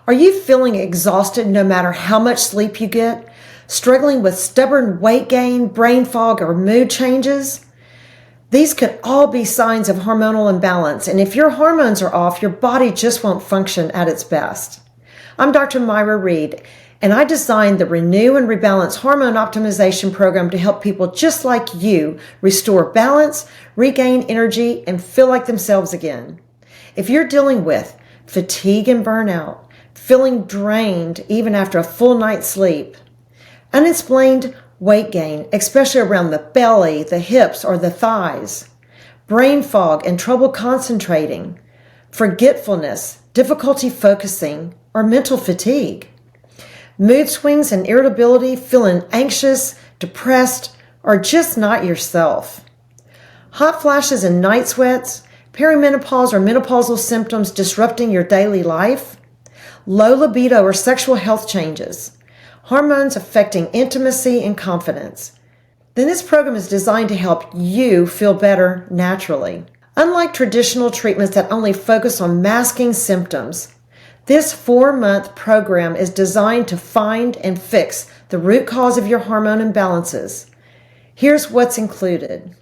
Are you feeling exhausted no matter how much sleep you get? Struggling with stubborn weight gain, brain fog, or mood changes? These could all be signs of hormonal imbalance, and if your hormones are off, your body just won't function at its best. I'm Dr. Myra Reed, and I designed the Renew and Rebalance Hormone Optimization Program to help people just like you restore balance, regain energy, and feel like themselves again. If you're dealing with fatigue and burnout, feeling drained even after a full night's sleep, unexplained weight gain, especially around the belly, the hips, or the thighs, brain fog and trouble concentrating, forgetfulness, difficulty focusing, or mental fatigue, mood swings and irritability, feeling anxious, depressed, or just not yourself, hot flashes and night sweats, perimenopause or menopausal symptoms disrupting your daily life, low libido or sexual health changes, hormones affecting intimacy and confidence, then this program is designed to help you feel better naturally. Unlike traditional treatments that only focus on masking symptoms, this 4-month program is designed to find and fix the root cause of your hormone imbalances. Here's what's included.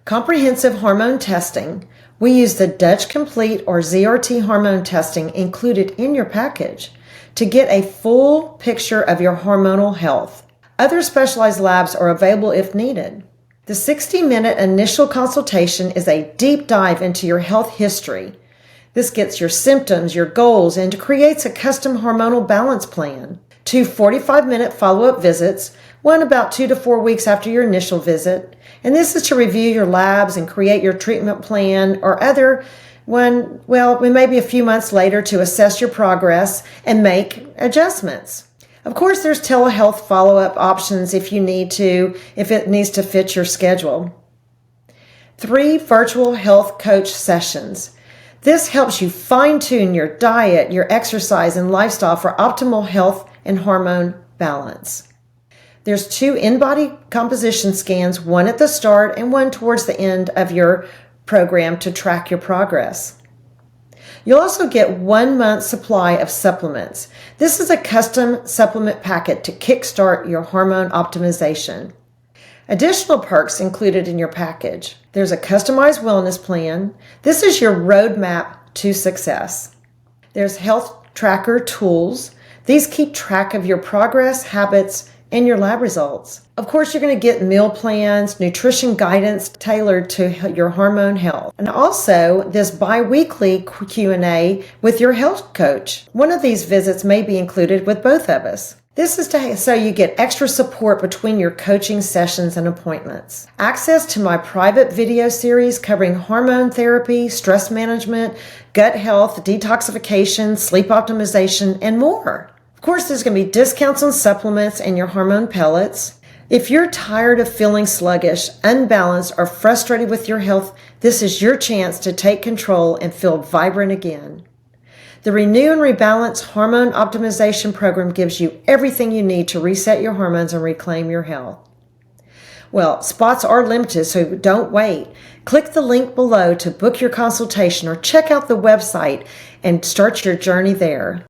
Comprehensive hormone testing. We use the Dutch Complete or ZRT hormone testing included in your package to get a full picture of your hormonal health. Other specialized labs are available if needed. The 60-minute initial consultation is a deep dive into your health history. This gets your symptoms, your goals, and creates a custom hormonal balance plan. 2 45-minute follow-up visits, one about 2 to 4 weeks after your initial visit. And this is to review your labs and create your treatment plan, or other one, maybe a few months later to assess your progress and make adjustments. Of course, there's telehealth follow-up options if it needs to fit your schedule. 3 virtual health coach sessions. This helps you fine-tune your diet, your exercise, and lifestyle for optimal health and hormone balance. There's 2 in-body composition scans, one at the start and one towards the end of your program to track your progress. You'll also get 1 month supply of supplements. This is a custom supplement packet to kickstart your hormone optimization. Additional perks included in your package. There's a customized wellness plan. This is your roadmap to success. There's health tracker tools. These keep track of your progress, habits, and your lab results. Of course, you're going to get meal plans, nutrition guidance tailored to your hormone health, and also this bi-weekly Q&A with your health coach. One of these visits may be included with both of us. This is so you get extra support between your coaching sessions and appointments. Access to my private video series covering hormone therapy, stress management, gut health, detoxification, sleep optimization, and more. Of course, there's going to be discounts on supplements and your hormone pellets. If you're tired of feeling sluggish, unbalanced, or frustrated with your health, this is your chance to take control and feel vibrant again. The Renew and Rebalance Hormone Optimization Program gives you everything you need to reset your hormones and reclaim your health. Well, spots are limited, so don't wait. Click the link below to book your consultation or check out the website and start your journey there.